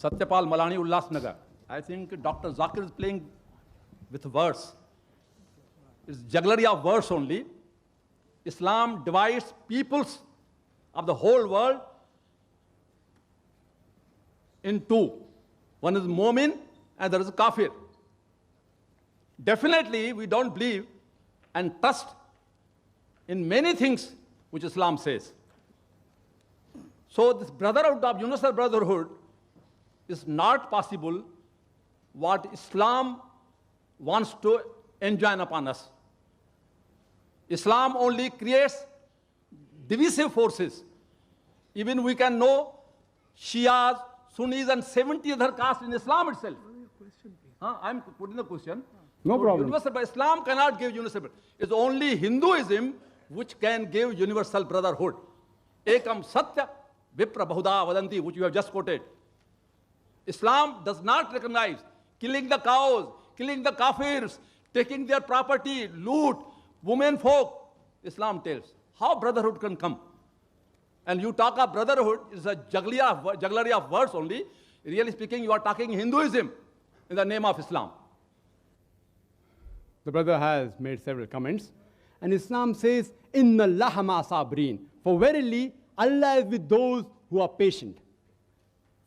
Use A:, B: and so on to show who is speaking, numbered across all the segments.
A: Satyapal Malani, Ullasnagar. I think Dr. Zakir is playing with words. It's jugglery of words only. Islam divides peoples of the whole world in two. One is Mu'min and there is Kafir. Definitely, we don't believe and trust in many things which Islam says. So this brotherhood of universal brotherhood is not possible what Islam wants to enjoin upon us. Islam only creates divisive forces. Even we can know Shias, Sunnis, and 70 other castes in Islam itself. I'm putting the question.
B: No problem.
A: Universal, but Islam cannot give universal. It's only Hinduism which can give universal brotherhood. Ekam Satya Vipra Bahuda Vadanti, which you have just quoted. Islam does not recognize killing the cows, killing the kafirs, taking their property, loot, women folk. Islam tells how brotherhood can come. And you talk of brotherhood, it's a jugglery of words only. Really speaking, you are talking Hinduism in the name of Islam.
B: The brother has made several comments. And Islam says, Inna Allaha ma sabreen. For verily, Allah is with those who are patient.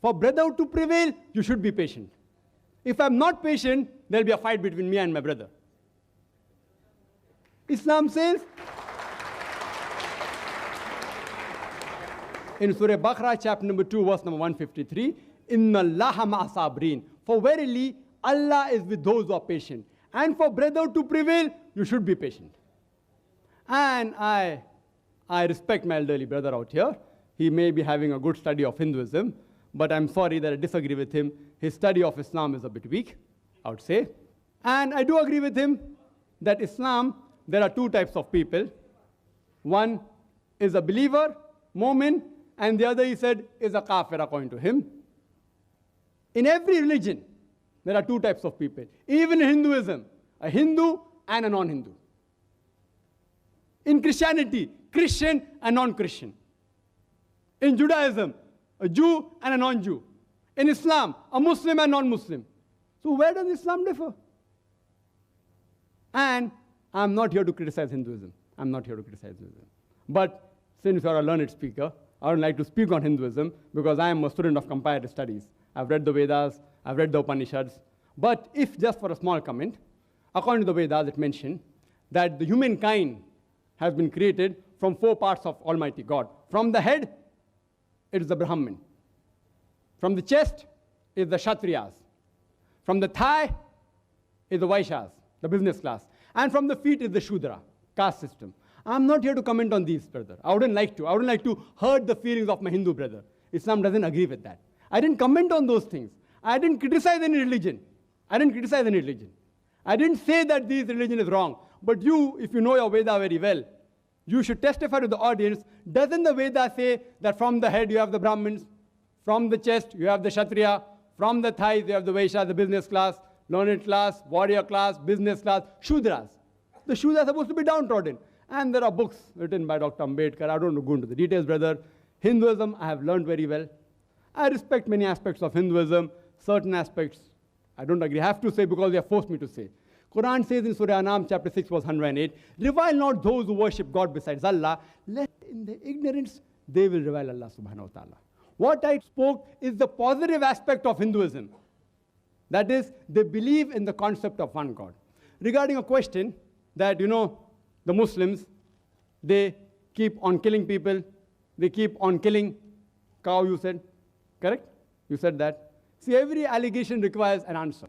B: For brotherhood to prevail, you should be patient. If I'm not patient, there'll be a fight between me and my brother. Islam says, in Surah Baqarah, chapter number 2, verse number 153, Inna Allaha ma sabreen. For verily, Allah is with those who are patient. And for brotherhood to prevail, you should be patient. And I respect my elderly brother out here. He may be having a good study of Hinduism, but I'm sorry that I disagree with him. His study of Islam is a bit weak, I would say. And I do agree with him that Islam, there are two types of people. One is a believer, Mu'min, and the other, he said, is a kafir according to him. In every religion, there are two types of people. Even in Hinduism, a Hindu and a non-Hindu. In Christianity, Christian and non-Christian. In Judaism, a Jew and a non-Jew. In Islam, a Muslim and non-Muslim. So where does Islam differ? And I'm not here to criticize Hinduism. I'm not here to criticize Hinduism. But since you're a learned speaker, I would like to speak on Hinduism because I am a student of comparative studies. I've read the Vedas, I've read the Upanishads. But if just for a small comment, according to the Vedas, it mentioned that the humankind has been created from 4 parts of Almighty God. From the head, it is the Brahmin. From the chest is the Kshatriyas. From the thigh is the Vaishyas, the business class. And from the feet is the Shudra, caste system. I'm not here to comment on these, brother. I wouldn't like to. I wouldn't like to hurt the feelings of my Hindu brother. Islam doesn't agree with that. I didn't comment on those things. I didn't criticize any religion. I didn't say that this religion is wrong. But you, if you know your Veda very well, you should testify to the audience. Doesn't the Veda say that from the head you have the Brahmins, from the chest you have the Kshatriya, from the thighs you have the Vaishya, the business class, learned class, warrior class, business class, Shudras. The Shudras are supposed to be downtrodden. And there are books written by Dr. Ambedkar. I don't want to go into the details, brother. Hinduism, I have learned very well. I respect many aspects of Hinduism. Certain aspects, I don't agree. I have to say because they have forced me to say. Quran says in Surah Anam, chapter 6, verse 108, revile not those who worship God besides Allah, lest in their ignorance they will revile Allah subhanahu wa ta'ala. What I spoke is the positive aspect of Hinduism. That is, they believe in the concept of one God. Regarding a question that, the Muslims, they keep on killing people, they keep on killing cow, you said, correct? You said that. See, every allegation requires an answer.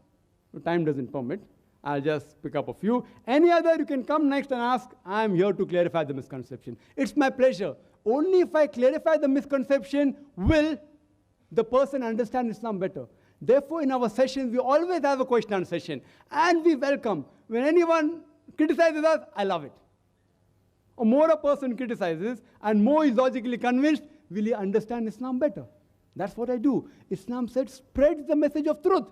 B: Time doesn't permit. I'll just pick up a few. Any other, you can come next and ask. I'm here to clarify the misconception. It's my pleasure. Only if I clarify the misconception will the person understand Islam better. Therefore, in our sessions, we always have a question and session. And we welcome. When anyone criticizes us, I love it. Or more a person criticizes and more is logically convinced, will he understand Islam better? That's what I do. Islam said, spread the message of truth.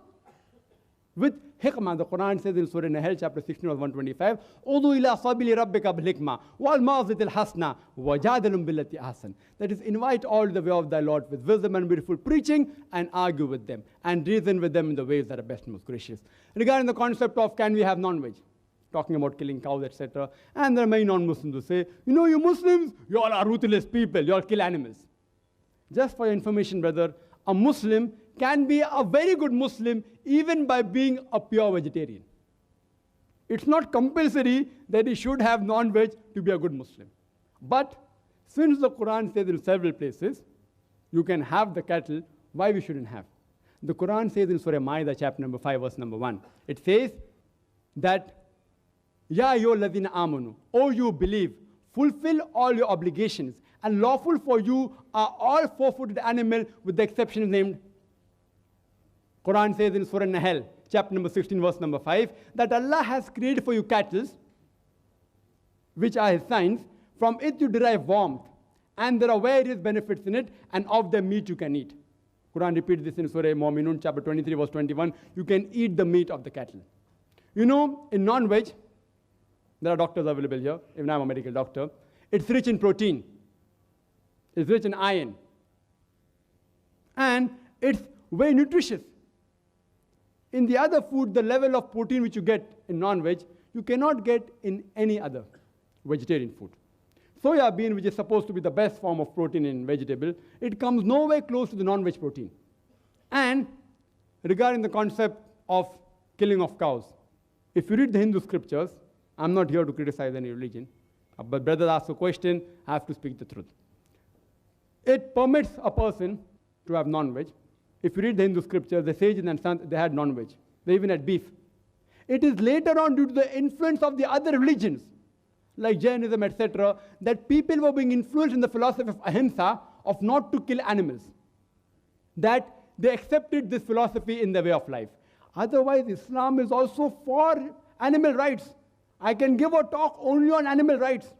B: with hikmah. The Quran says in Surah Nahl, chapter 16, verse 125, "Udu ila sabili rabbika bil hikmah wal ma'zitil hasna wajadalum billati ahsan." That is, invite all the way of thy Lord with wisdom and beautiful preaching, and argue with them and reason with them in the ways that are best and most gracious. Regarding the concept of can we have non-veg, talking about killing cows, etc. And there are many non-Muslims who say, you Muslims, you all are ruthless people, you all kill animals. Just for your information, brother, a Muslim can be a very good Muslim even by being a pure vegetarian. It's not compulsory that he should have non-veg to be a good Muslim. But since the Quran says in several places, you can have the cattle, why we shouldn't have? The Quran says in Surah Ma'idah, chapter number 5, verse number 1, it says that, Ya ayyuhalladhina amanu, O you believe, fulfill all your obligations, and lawful for you are all four-footed animal with the exception named. Quran says in Surah Nahl, chapter number 16, verse number 5, that Allah has created for you cattle, which are His signs. From it you derive warmth, and there are various benefits in it, and of the meat you can eat. Quran repeats this in Surah Mu'minun, chapter 23, verse 21. You can eat the meat of the cattle. In non-veg, there are doctors available here, even I'm a medical doctor. It's rich in protein. It's rich in iron. And it's very nutritious. In the other food, the level of protein which you get in non-veg, you cannot get in any other vegetarian food. Soya bean, which is supposed to be the best form of protein in vegetable, it comes nowhere close to the non-veg protein. And regarding the concept of killing of cows, if you read the Hindu scriptures, I'm not here to criticize any religion, but brother asks a question, I have to speak the truth. It permits a person to have non-veg. If you read the Hindu scriptures, the sages and sons, they had non-veg. They even had beef. It is later on, due to the influence of the other religions, like Jainism, etc., that people were being influenced in the philosophy of ahimsa, of not to kill animals, that they accepted this philosophy in their way of life. Otherwise, Islam is also for animal rights. I can give a talk only on animal rights.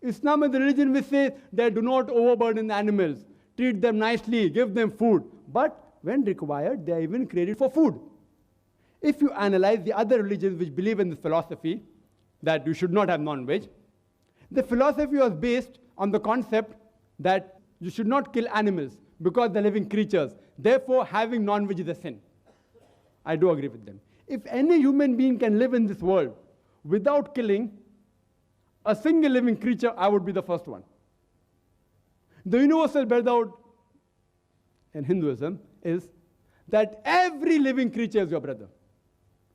B: Islam is the religion which says that do not overburden the animals, treat them nicely, give them food. But when required, they are even created for food. If you analyze the other religions which believe in this philosophy, that you should not have non-veg, the philosophy was based on the concept that you should not kill animals because they're living creatures. Therefore, having non-veg is a sin. I do agree with them. If any human being can live in this world without killing a single living creature, I would be the first one. The universal brotherhood in Hinduism is that every living creature is your brother.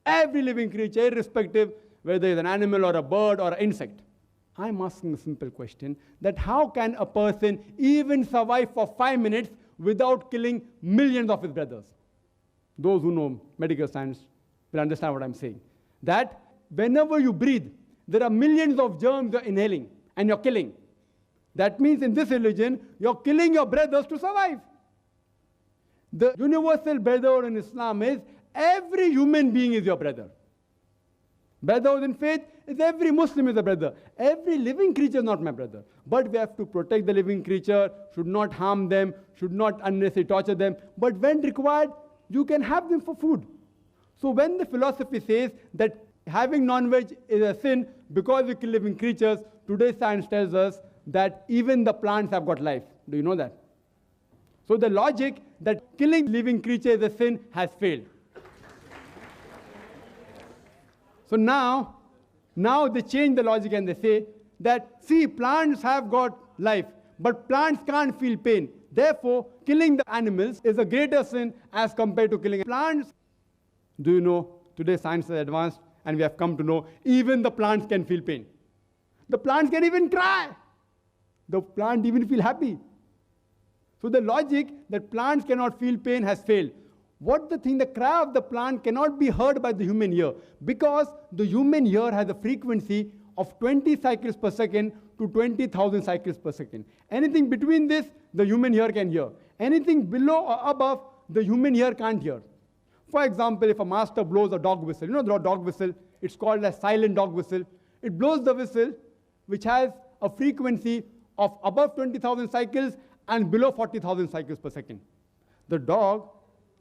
B: Every living creature, irrespective whether it's an animal or a bird or an insect. I'm asking a simple question, that how can a person even survive for 5 minutes without killing millions of his brothers? Those who know medical science will understand what I'm saying. That whenever you breathe, there are millions of germs you're inhaling and you're killing. That means in this religion, you're killing your brothers to survive. The universal brotherhood in Islam is every human being is your brother. Brotherhood in faith is every Muslim is a brother. Every living creature is not my brother. But we have to protect the living creature, should not harm them, should not unnecessarily torture them. But when required, you can have them for food. So when the philosophy says that having non-veg is a sin because we kill living creatures, today's science tells us that even the plants have got life. Do you know that? So the logic that killing living creatures is a sin has failed. So now they change the logic and they say that, see, plants have got life, but plants can't feel pain. Therefore, killing the animals is a greater sin as compared to killing plants. Do you know, today science is advanced and we have come to know even the plants can feel pain. The plants can even cry. The plant even feel happy. So the logic that plants cannot feel pain has failed. The cry of the plant cannot be heard by the human ear because the human ear has a frequency of 20 cycles per second to 20,000 cycles per second. Anything between this, the human ear can hear. Anything below or above, the human ear can't hear. For example, if a master blows a dog whistle, you know the dog whistle, it's called a silent dog whistle. It blows the whistle, which has a frequency of above 20,000 cycles and below 40,000 cycles per second. The dog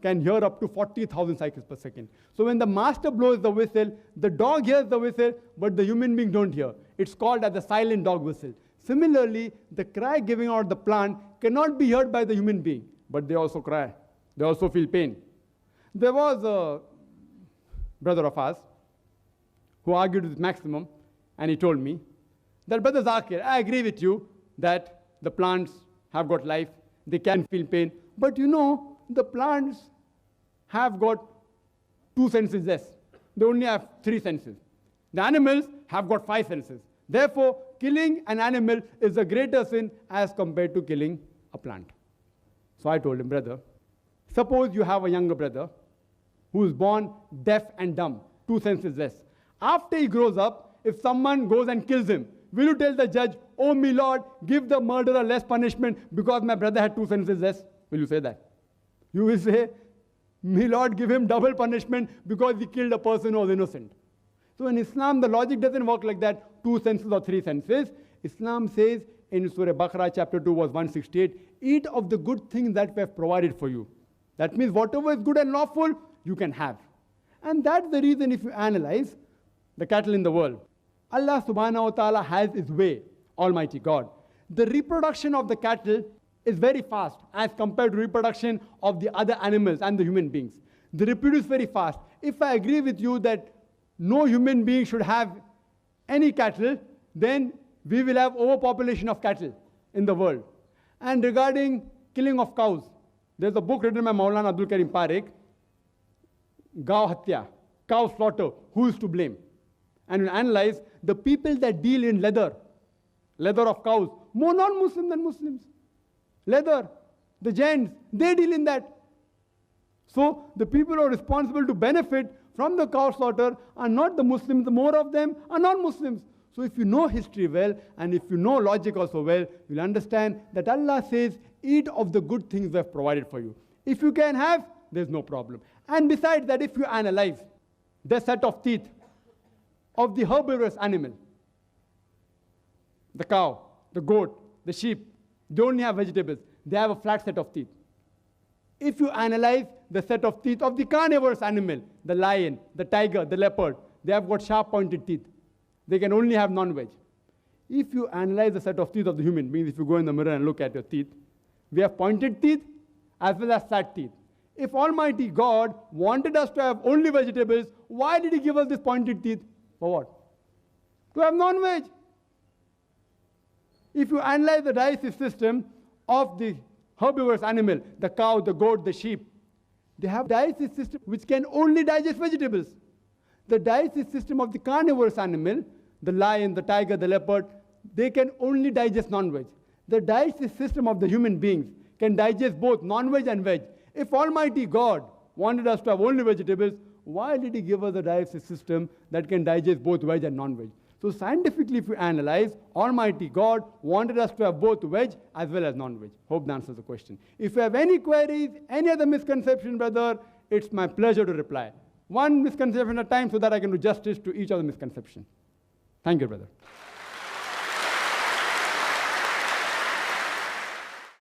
B: can hear up to 40,000 cycles per second. So when the master blows the whistle, the dog hears the whistle, but the human being don't hear. It's called as the silent dog whistle. Similarly, the cry giving out the plant cannot be heard by the human being, but they also cry. They also feel pain. There was a brother of ours who argued with Maximum, and he told me that, Brother Zakir, I agree with you that the plants have got life, they can feel pain, but you know, the plants have got 2 senses less. They only have 3 senses. The animals have got 5 senses. Therefore, killing an animal is a greater sin as compared to killing a plant. So I told him, brother, suppose you have a younger brother who is born deaf and dumb, 2 senses less. After he grows up, if someone goes and kills him, will you tell the judge, oh, my Lord, give the murderer less punishment because my brother had 2 senses less? Will you say that? You will say, may Lord give him double punishment because he killed a person who was innocent. So in Islam, the logic doesn't work like that, 2 senses or 3 senses. Islam says in Surah Baqarah chapter 2 verse 168, eat of the good things that we have provided for you. That means whatever is good and lawful, you can have. And that's the reason if you analyze the cattle in the world, Allah subhanahu wa ta'ala has His way, Almighty God. The reproduction of the cattle is very fast as compared to reproduction of the other animals and the human beings. They reproduce very fast. If I agree with you that no human being should have any cattle, then we will have overpopulation of cattle in the world. And regarding killing of cows, there's a book written by Maulana Abdul Karim Parekh, Gau Hatya, cow slaughter, who is to blame? And we analyze the people that deal in leather of cows, more non-Muslim than Muslims. Leather, the gents, they deal in that. So the people who are responsible to benefit from the cow slaughter are not the Muslims, the more of them are non-Muslims. So if you know history well, and if you know logic also well, you'll understand that Allah says, eat of the good things we have provided for you. If you can have, there's no problem. And besides that, if you analyze the set of teeth of the herbivorous animal, the cow, the goat, the sheep, they only have vegetables. They have a flat set of teeth. If you analyze the set of teeth of the carnivorous animal, the lion, the tiger, the leopard, they have got sharp pointed teeth. They can only have non-veg. If you analyze the set of teeth of the human beings, if you go in the mirror and look at your teeth, we have pointed teeth as well as flat teeth. If Almighty God wanted us to have only vegetables, why did He give us this pointed teeth? For what? To have non-veg. If you analyze the digestive system of the herbivorous animal, the cow, the goat, the sheep, they have digestive system which can only digest vegetables. The digestive system of the carnivorous animal, the lion, the tiger, the leopard, they can only digest non-veg. The digestive system of the human beings can digest both non-veg and veg. If Almighty God wanted us to have only vegetables, why did He give us a digestive system that can digest both veg and non-veg? So scientifically, if you analyze, Almighty God wanted us to have both veg as well as non-veg. Hope that answers the question. If you have any queries, any other misconception, brother, it's my pleasure to reply. One misconception at a time so that I can do justice to each of the misconceptions. Thank you, brother.